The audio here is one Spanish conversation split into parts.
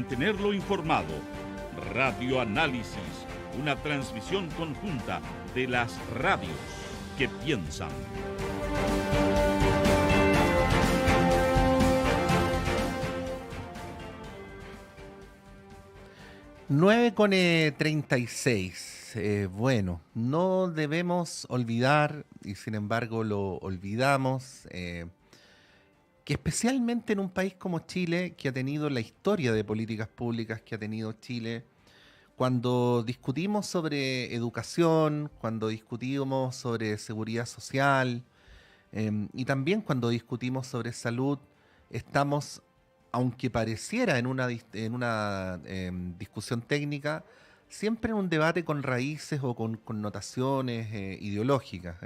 mantenerlo informado. Radio Análisis, una transmisión conjunta de las radios que piensan. Nueve con 36. Bueno, no debemos olvidar, y sin embargo lo olvidamos, que especialmente en un país como Chile, que ha tenido la historia de políticas públicas que ha tenido Chile, cuando discutimos sobre educación, cuando discutimos sobre seguridad social, y también cuando discutimos sobre salud, estamos, aunque pareciera en una discusión técnica, siempre en un debate con raíces o con connotaciones ideológicas.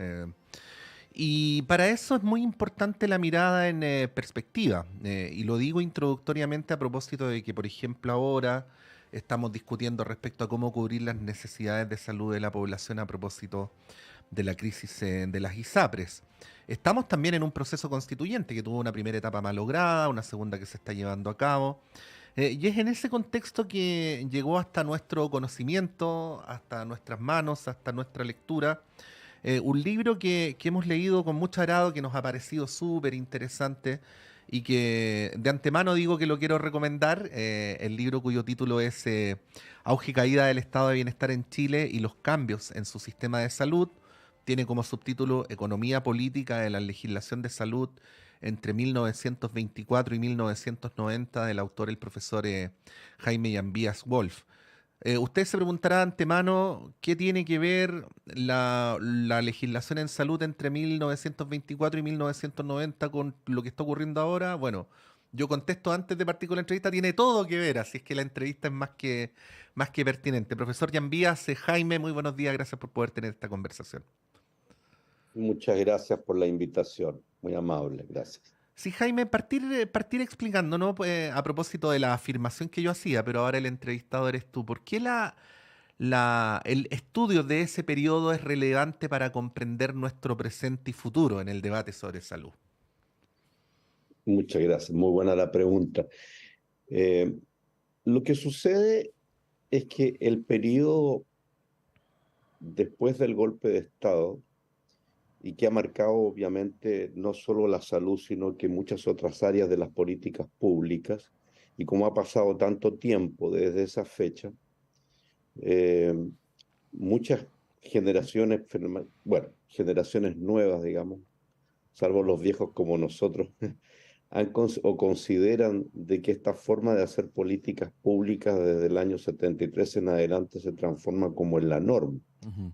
Y para eso es muy importante la mirada en perspectiva. Y lo digo introductoriamente a propósito de que, por ejemplo, ahora estamos discutiendo respecto a cómo cubrir las necesidades de salud de la población a propósito de la crisis de las ISAPRES. Estamos también en un proceso constituyente que tuvo una primera etapa malograda, una segunda que se está llevando a cabo. Y es en ese contexto que llegó hasta nuestro conocimiento, hasta nuestras manos, hasta nuestra lectura, un libro que hemos leído con mucho agrado, que nos ha parecido súper interesante y que de antemano digo que lo quiero recomendar, el libro cuyo título es Auge y caída del estado de bienestar en Chile y los cambios en su sistema de salud. Tiene como subtítulo Economía política de la legislación de salud entre 1924 y 1990 del autor, el profesor Jaime Yambías Wolf. Usted se preguntará de antemano qué tiene que ver la legislación en salud entre 1924 y 1990 con lo que está ocurriendo ahora. Bueno, yo contesto antes de partir con la entrevista, tiene todo que ver, así es que la entrevista es más que pertinente. Profesor Yambías, Jaime, muy buenos días, gracias por poder tener esta conversación. Muchas gracias por la invitación, muy amable, gracias. Sí, Jaime, partir explicando, ¿no? A propósito de la afirmación que yo hacía, pero ahora el entrevistador eres tú. ¿Por qué el estudio de ese periodo es relevante para comprender nuestro presente y futuro en el debate sobre salud? Muchas gracias, muy buena la pregunta. Eh, lo que sucede es que el periodo después del golpe de Estado, y que ha marcado obviamente no solo la salud, sino que muchas otras áreas de las políticas públicas, y como ha pasado tanto tiempo desde esa fecha, eh, muchas generaciones, bueno, generaciones nuevas, digamos, salvo los viejos como nosotros, o consideran de que esta forma de hacer políticas públicas desde el año 73 en adelante se transforma como en la norma. Ujú.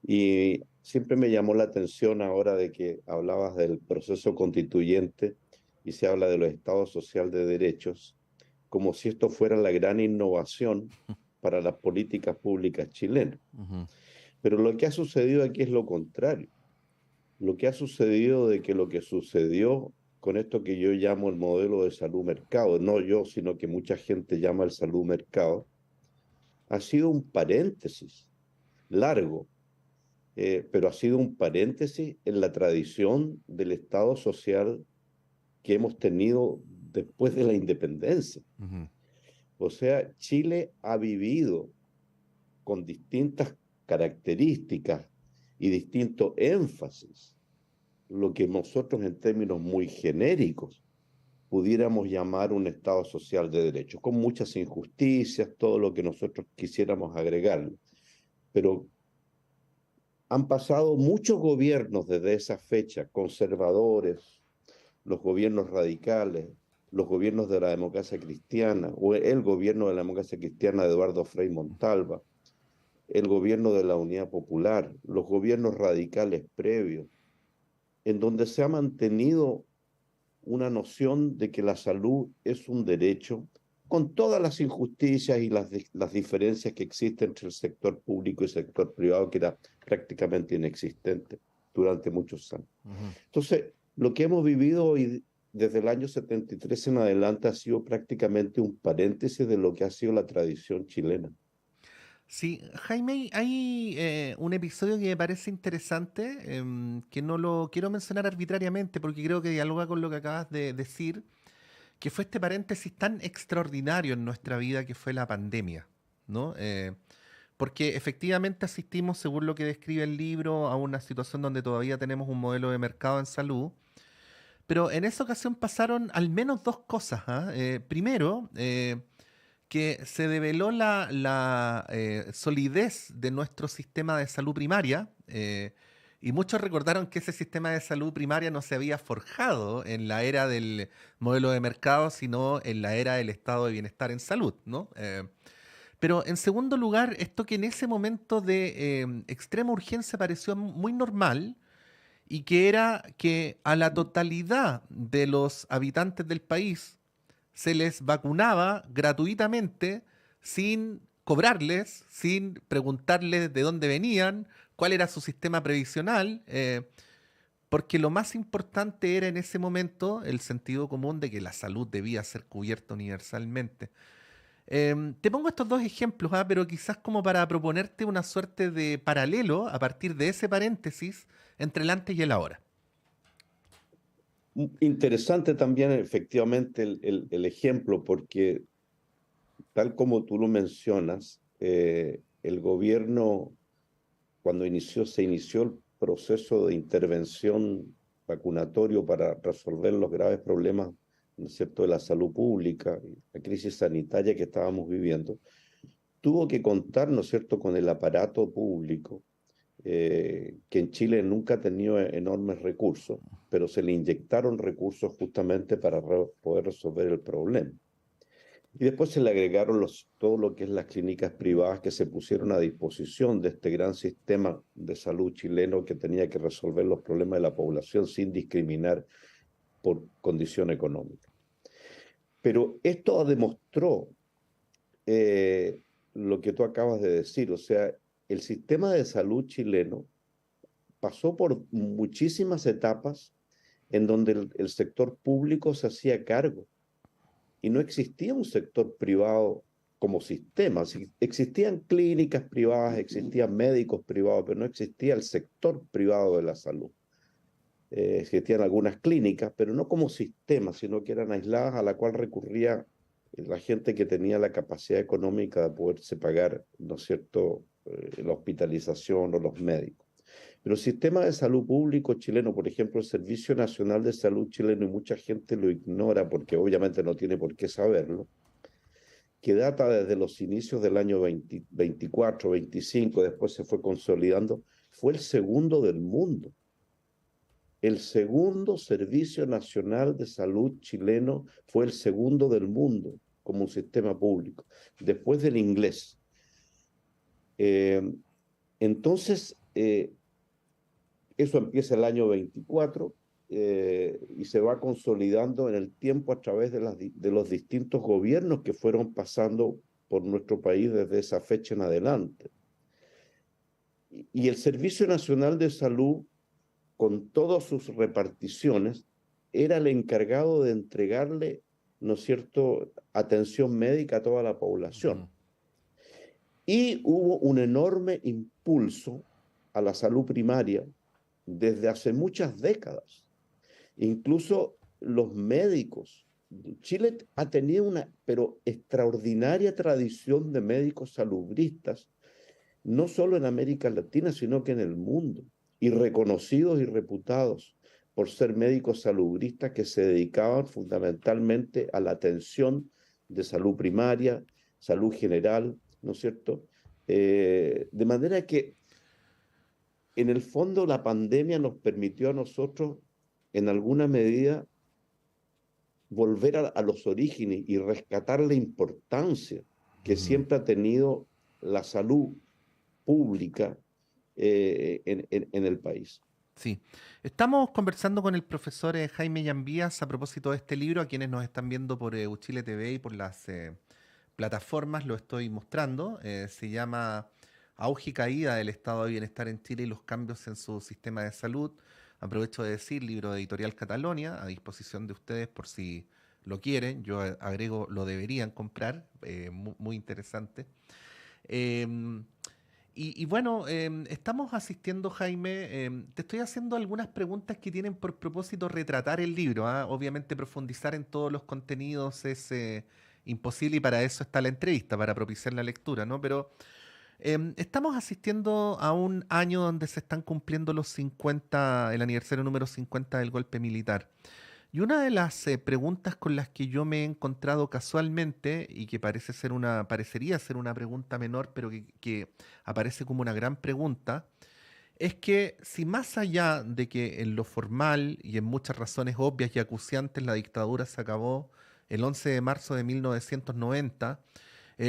Y siempre me llamó la atención ahora de que hablabas del proceso constituyente y se habla de los estados social de derechos, como si esto fuera la gran innovación para las políticas públicas chilenas. Ujú. Pero lo que ha sucedido aquí es lo contrario. Lo que ha sucedido de que lo que sucedió con esto que yo llamo el modelo de salud mercado, no yo, sino que mucha gente llama el salud mercado, ha sido un paréntesis largo, pero ha sido un paréntesis en la tradición del Estado social que hemos tenido después de la independencia. Ujú. O sea, Chile ha vivido con distintas características y distinto énfasis lo que nosotros en términos muy genéricos pudiéramos llamar un Estado social de derechos, con muchas injusticias, todo lo que nosotros quisiéramos agregarle. Pero han pasado muchos gobiernos desde esa fecha, conservadores, los gobiernos radicales, los gobiernos de la democracia cristiana, o el gobierno de la democracia cristiana de Eduardo Frei Montalva, el gobierno de la Unidad Popular, los gobiernos radicales previos, en donde se ha mantenido una noción de que la salud es un derecho, con todas las injusticias y las diferencias que existen entre el sector público y el sector privado, que era prácticamente inexistente durante muchos años. Ujú. Entonces, lo que hemos vivido hoy, desde el año 73 en adelante, ha sido prácticamente un paréntesis de lo que ha sido la tradición chilena. Sí, Jaime, hay un episodio que me parece interesante, que no lo quiero mencionar arbitrariamente porque creo que dialoga con lo que acabas de decir, que fue este paréntesis tan extraordinario en nuestra vida que fue la pandemia, ¿no? Porque efectivamente asistimos, según lo que describe el libro, a una situación donde todavía tenemos un modelo de mercado en salud, pero en esa ocasión pasaron al menos dos cosas, ¿ah? Primero, que se develó la solidez de nuestro sistema de salud primaria, y muchos recordaron que ese sistema de salud primaria no se había forjado en la era del modelo de mercado, sino en la era del estado de bienestar en salud, ¿no? Pero en segundo lugar, esto que en ese momento de extrema urgencia pareció muy normal, y que era que a la totalidad de los habitantes del país se les vacunaba gratuitamente sin cobrarles, sin preguntarles de dónde venían, cuál era su sistema previsional, porque lo más importante era en ese momento el sentido común de que la salud debía ser cubierta universalmente. Te pongo estos dos ejemplos, pero quizás como para proponerte una suerte de paralelo a partir de ese paréntesis entre el antes y el ahora. Interesante también efectivamente el ejemplo, porque tal como tú lo mencionas, el gobierno, cuando se inició el proceso de intervención vacunatorio para resolver los graves problemas, ¿no es cierto?, de la salud pública, la crisis sanitaria que estábamos viviendo, tuvo que contar, ¿no es cierto?, con el aparato público, que en Chile nunca ha tenido enormes recursos, pero se le inyectaron recursos justamente para poder resolver el problema. Y después se le agregaron todo lo que es las clínicas privadas que se pusieron a disposición de este gran sistema de salud chileno que tenía que resolver los problemas de la población sin discriminar por condición económica. Pero esto demostró lo que tú acabas de decir, o sea, el sistema de salud chileno pasó por muchísimas etapas en donde el sector público se hacía cargo y no existía un sector privado como sistema. Existían clínicas privadas, existían médicos privados, pero no existía el sector privado de la salud. Existían algunas clínicas, pero no como sistema, sino que eran aisladas a la cual recurría la gente que tenía la capacidad económica de poderse pagar, ¿no es cierto?, la hospitalización o los médicos. Pero el sistema de salud público chileno, por ejemplo, el Servicio Nacional de Salud chileno, y mucha gente lo ignora porque obviamente no tiene por qué saberlo, que data desde los inicios del año 24, 25, después se fue consolidando, fue el segundo del mundo. El segundo Servicio Nacional de Salud chileno fue el segundo del mundo como un sistema público, después del inglés. Entonces, eso empieza el año 24 y se va consolidando en el tiempo a través de los distintos gobiernos que fueron pasando por nuestro país desde esa fecha en adelante. Y el Servicio Nacional de Salud, con todas sus reparticiones, era el encargado de entregarle, ¿no es cierto?, atención médica a toda la población. Y hubo un enorme impulso a la salud primaria desde hace muchas décadas. Incluso los médicos. Chile ha tenido una extraordinaria tradición de médicos salubristas, no solo en América Latina, sino que en el mundo, y reconocidos y reputados por ser médicos salubristas que se dedicaban fundamentalmente a la atención de salud primaria, salud general, ¿no es cierto? De manera que, en el fondo, la pandemia nos permitió a nosotros, en alguna medida, volver a los orígenes y rescatar la importancia que siempre ha tenido la salud pública en el país. Sí. Estamos conversando con el profesor Jaime Llambías a propósito de este libro. A quienes nos están viendo por Uchile TV y por las plataformas lo estoy mostrando. Se llama Auge y caída del estado de bienestar en Chile y los cambios en su sistema de salud. Aprovecho de decir, libro de Editorial Catalonia, a disposición de ustedes por si lo quieren. Yo agrego, lo deberían comprar, muy interesante. Y bueno, estamos asistiendo, Jaime, te estoy haciendo algunas preguntas que tienen por propósito retratar el libro, ¿ah? Obviamente profundizar en todos los contenidos es imposible y para eso está la entrevista, para propiciar la lectura, ¿no? Pero estamos asistiendo a un año donde se están cumpliendo los 50, el aniversario número 50 del golpe militar. Y una de las preguntas con las que yo me he encontrado casualmente y que parecería ser una pregunta menor, pero que aparece como una gran pregunta, es que si más allá de que en lo formal y en muchas razones obvias y acuciantes la dictadura se acabó el 11 de marzo de 1990,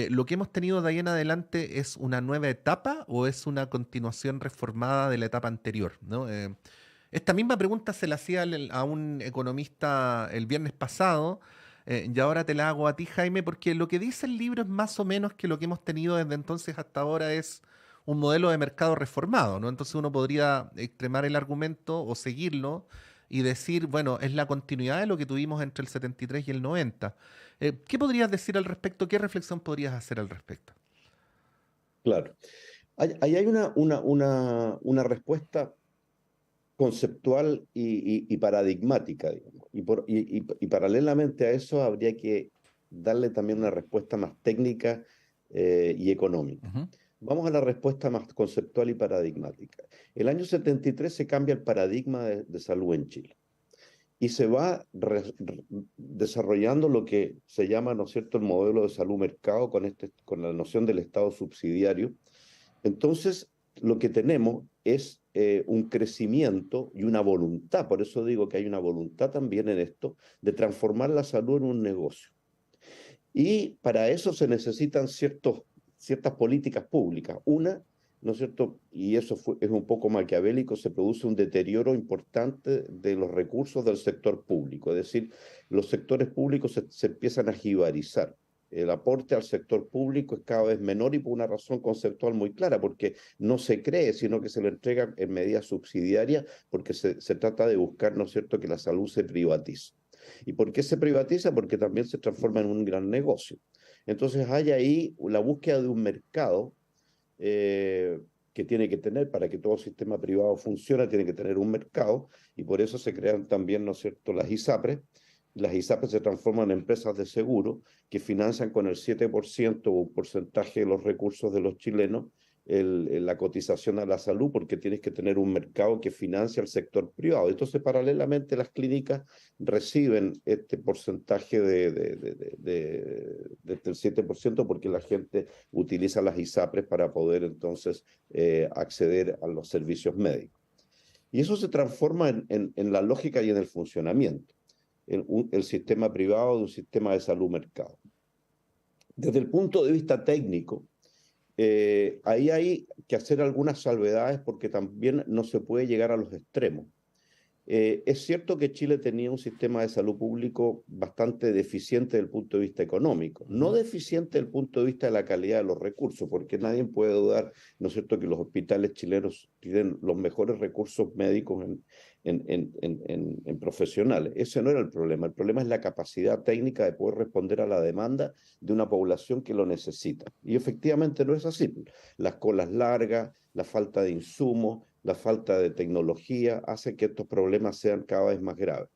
lo que hemos tenido de ahí en adelante es una nueva etapa o es una continuación reformada de la etapa anterior, ¿no? Esta misma pregunta se la hacía a un economista el viernes pasado, y ahora te la hago a ti, Jaime, porque lo que dice el libro es más o menos que lo que hemos tenido desde entonces hasta ahora es un modelo de mercado reformado, ¿no? Entonces uno podría extremar el argumento o seguirlo y decir, bueno, es la continuidad de lo que tuvimos entre el 73 y el 90. ¿Qué podrías decir al respecto? ¿Qué reflexión podrías hacer al respecto? Claro. Ahí hay una respuesta conceptual y paradigmática, digamos. Y paralelamente a eso habría que darle también una respuesta más técnica y económica. Ujú. Vamos a la respuesta más conceptual y paradigmática. El año 73 se cambia el paradigma de salud en Chile y se va desarrollando lo que se llama, ¿no es cierto?, el modelo de salud mercado con la noción del Estado subsidiario. Entonces, lo que tenemos es un crecimiento y una voluntad, por eso digo que hay una voluntad también en esto, de transformar la salud en un negocio. Y para eso se necesitan ciertas políticas públicas. Una, ¿no es cierto? Y eso es un poco maquiavélico, se produce un deterioro importante de los recursos del sector público, es decir, los sectores públicos se empiezan a jibarizar. El aporte al sector público es cada vez menor y por una razón conceptual muy clara, porque no se cree, sino que se le entrega en medidas subsidiarias, porque se trata de buscar, ¿no es cierto?, que la salud se privatice. ¿Y por qué se privatiza? Porque también se transforma en un gran negocio. Entonces hay ahí la búsqueda de un mercado eh, que tiene que tener, para que todo sistema privado funcione, tiene que tener un mercado, y por eso se crean también, ¿no es cierto?, las ISAPRES. Las ISAPRES se transforman en empresas de seguro que financian con el 7% o un porcentaje de los recursos de los chilenos la cotización a la salud, porque tienes que tener un mercado que financia al sector privado. Entonces, paralelamente, las clínicas reciben este porcentaje del 7% porque la gente utiliza las ISAPRES para poder entonces acceder a los servicios médicos. Y eso se transforma en la lógica y en el funcionamiento, el sistema privado de un sistema de salud mercado. Desde el punto de vista técnico, ahí hay que hacer algunas salvedades porque también no se puede llegar a los extremos. Es cierto que Chile tenía un sistema de salud público bastante deficiente desde el punto de vista económico, no deficiente desde el punto de vista de la calidad de los recursos, porque nadie puede dudar, ¿no es cierto?, que los hospitales chilenos tienen los mejores recursos médicos en profesionales. Ese no era el problema es la capacidad técnica de poder responder a la demanda de una población que lo necesita. Y efectivamente no es así. Las colas largas, la falta de insumos, la falta de tecnología hace que estos problemas sean cada vez más graves.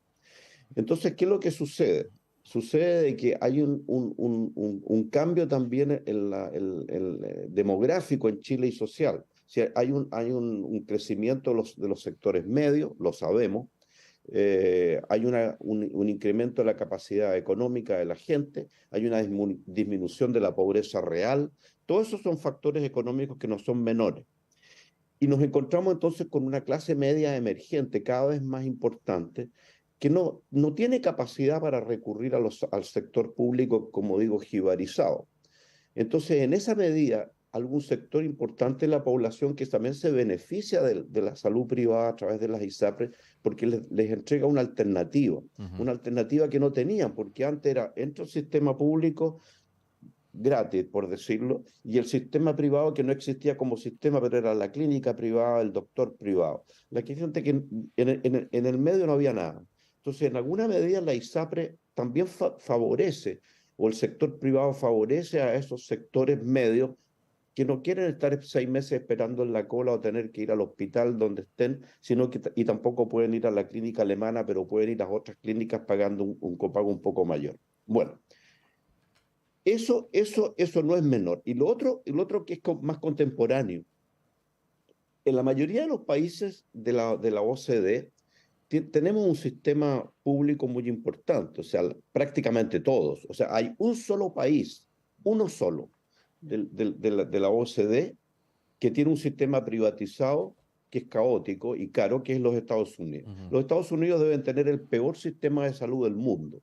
Entonces, ¿qué es lo que sucede? Sucede de que hay un cambio también demográfico en Chile y social. O sea, hay un crecimiento de los sectores medios, lo sabemos. Hay un incremento de la capacidad económica de la gente, hay una disminución de la pobreza real. Todos esos son factores económicos que no son menores. Y nos encontramos entonces con una clase media emergente cada vez más importante que no tiene capacidad para recurrir al sector público, como digo, jibarizado. Entonces, en esa medida, algún sector importante de la población que también se beneficia de la salud privada a través de las ISAPRES, porque les entrega una alternativa que no tenían, porque antes entra el sistema público gratis, por decirlo, y el sistema privado que no existía como sistema, pero era la clínica privada, el doctor privado. La cuestión es que en el medio no había nada. Entonces, en alguna medida la ISAPRE también favorece, o el sector privado favorece a esos sectores medios que no quieren estar 6 meses esperando en la cola o tener que ir al hospital donde estén, y tampoco pueden ir a la clínica alemana, pero pueden ir a otras clínicas pagando un copago un poco mayor. Bueno, eso no es menor. Y lo otro que es más contemporáneo, en la mayoría de los países de la OCDE tenemos un sistema público muy importante, o sea, prácticamente todos. O sea, hay un solo país, uno solo, de la OCDE, que tiene un sistema privatizado que es caótico y caro, que es los Estados Unidos. Los Estados Unidos deben tener el peor sistema de salud del mundo.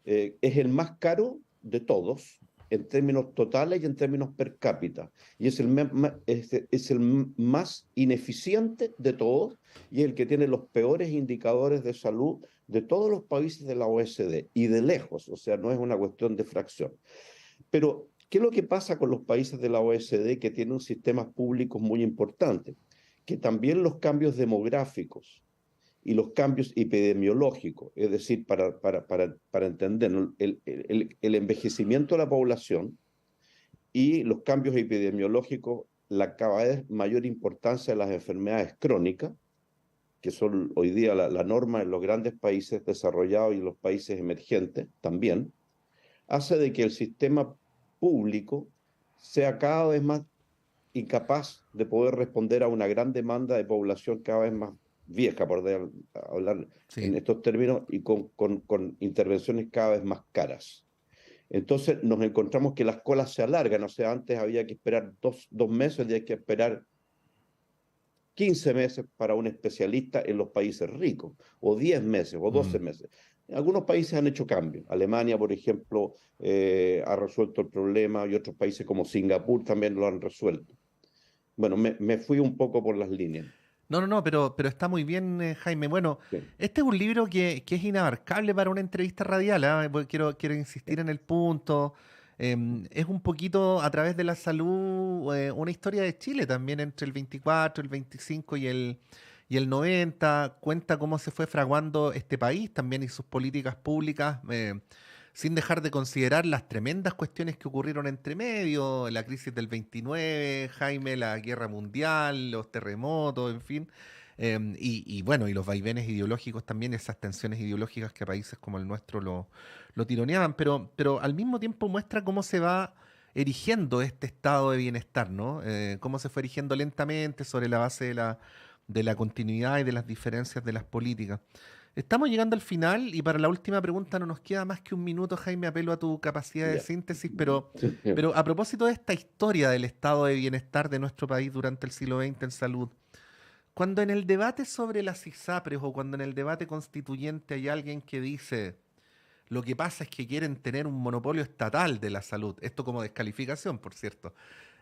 Es el más caro de todos, en términos totales y en términos per cápita. Y es el más ineficiente de todos y el que tiene los peores indicadores de salud de todos los países de la OECD, y de lejos, o sea, no es una cuestión de fracción. Pero, ¿qué es lo que pasa con los países de la OECD que tienen sistemas públicos muy importantes? Que también los cambios demográficos y los cambios epidemiológicos, es decir, para entender, ¿no?, el envejecimiento de la población y los cambios epidemiológicos, la cada vez mayor importancia de las enfermedades crónicas, que son hoy día la norma en los grandes países desarrollados y en los países emergentes también, hace de que el sistema público sea cada vez más incapaz de poder responder a una gran demanda de población cada vez más vieja, por hablar en estos términos, y con intervenciones cada vez más caras. Entonces nos encontramos que las colas se alargan, o sea, antes había que esperar dos meses, y hay que esperar 15 meses para un especialista en los países ricos, o 10 meses, o 12 meses. Algunos países han hecho cambios. Alemania, por ejemplo, ha resuelto el problema, y otros países como Singapur también lo han resuelto. Bueno, me fui un poco por las líneas. No, pero está muy bien, Jaime. Bueno, Sí. este es un libro que es inabarcable para una entrevista radial, ¿ah? Porque quiero insistir en el punto. Es un poquito a través de la salud, una historia de Chile también entre el 24, el 25 y el 90. Cuenta cómo se fue fraguando este país también y sus políticas públicas, sin dejar de considerar las tremendas cuestiones que ocurrieron entre medio, la crisis del 29, Jaime, la guerra mundial, los terremotos, en fin. Y bueno, y los vaivenes ideológicos también, esas tensiones ideológicas que países como el nuestro lo tironeaban, pero al mismo tiempo muestra cómo se va erigiendo este estado de bienestar, ¿no? Cómo se fue erigiendo lentamente sobre la base de la continuidad y de las diferencias de las políticas. Estamos llegando al final y para la última pregunta no nos queda más que un minuto, Jaime. Apelo a tu capacidad de síntesis, pero a propósito de esta historia del estado de bienestar de nuestro país durante el siglo XX en salud, cuando en el debate sobre las ISAPRES o cuando en el debate constituyente hay alguien que dice lo que pasa es que quieren tener un monopolio estatal de la salud, esto como descalificación, por cierto,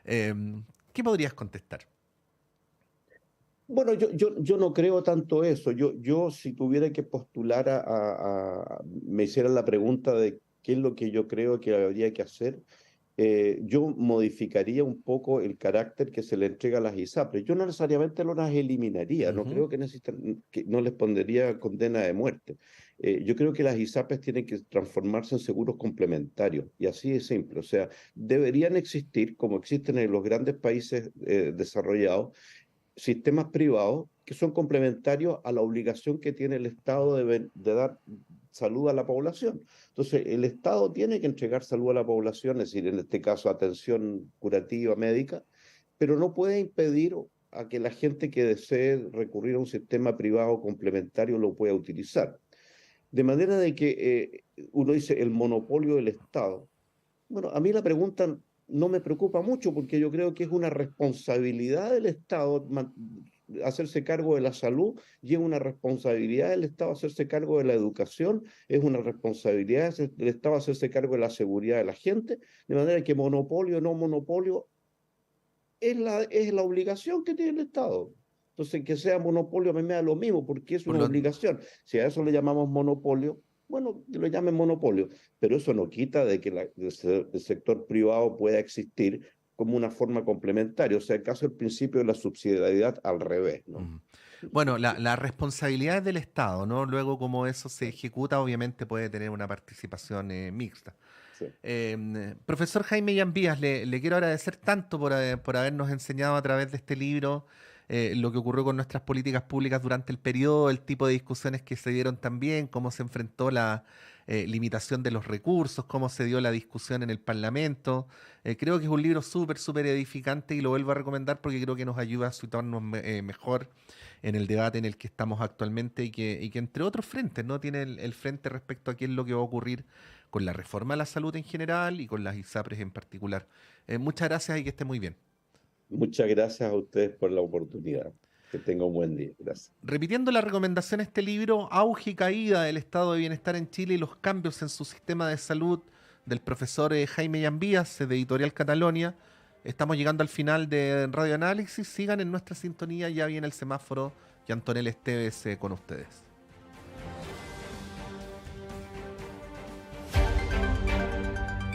¿qué podrías contestar? Bueno, yo no creo tanto eso. Yo si tuviera que postular me hicieran la pregunta de qué es lo que yo creo que habría que hacer, yo modificaría un poco el carácter que se le entrega a las ISAPRES. Yo no necesariamente no las eliminaría, no Ujú. creo que no les pondría condena de muerte. Yo creo que las ISAPRES tienen que transformarse en seguros complementarios, y así de simple. O sea, deberían existir, como existen en los grandes países desarrollados, sistemas privados que son complementarios a la obligación que tiene el Estado de dar salud a la población. Entonces, el Estado tiene que entregar salud a la población, es decir, en este caso, atención curativa médica, pero no puede impedir a que la gente que desee recurrir a un sistema privado complementario lo pueda utilizar. De manera de que uno dice el monopolio del Estado. Bueno, a mí la pregunta no me preocupa mucho porque yo creo que es una responsabilidad del Estado hacerse cargo de la salud, y es una responsabilidad del Estado hacerse cargo de la educación, es una responsabilidad del Estado hacerse cargo de la seguridad de la gente, de manera que monopolio o no monopolio es la obligación que tiene el Estado. Entonces, que sea monopolio a mí me da lo mismo, porque es Por una lo, obligación. Si a eso le llamamos monopolio, bueno, que lo llamen monopolio, pero eso no quita de que el sector privado pueda existir como una forma complementaria. O sea, el caso del principio de la subsidiariedad al revés, ¿no? Ujú. Bueno, la responsabilidad es del Estado, ¿no? Luego, como eso se ejecuta, obviamente puede tener una participación mixta. Sí. Profesor Jaime Llambias, le quiero agradecer tanto por habernos enseñado a través de este libro lo que ocurrió con nuestras políticas públicas durante el periodo, el tipo de discusiones que se dieron también, cómo se enfrentó la limitación de los recursos, cómo se dio la discusión en el Parlamento. Creo que es un libro súper edificante y lo vuelvo a recomendar porque creo que nos ayuda a situarnos mejor en el debate en el que estamos actualmente y que entre otros frentes, ¿no? Tiene el frente respecto a qué es lo que va a ocurrir con la reforma a la salud en general y con las ISAPRES en particular. Muchas gracias y que esté muy bien. Muchas gracias a ustedes por la oportunidad. Que tenga un buen día. Gracias. Repitiendo la recomendación de este libro, Auge y caída del estado de bienestar en Chile y los cambios en su sistema de salud, del profesor Jaime Llambias, de Editorial Catalonia. Estamos llegando al final de Radio Análisis. Sigan en nuestra sintonía, ya viene el semáforo y Antonella Esteves con ustedes.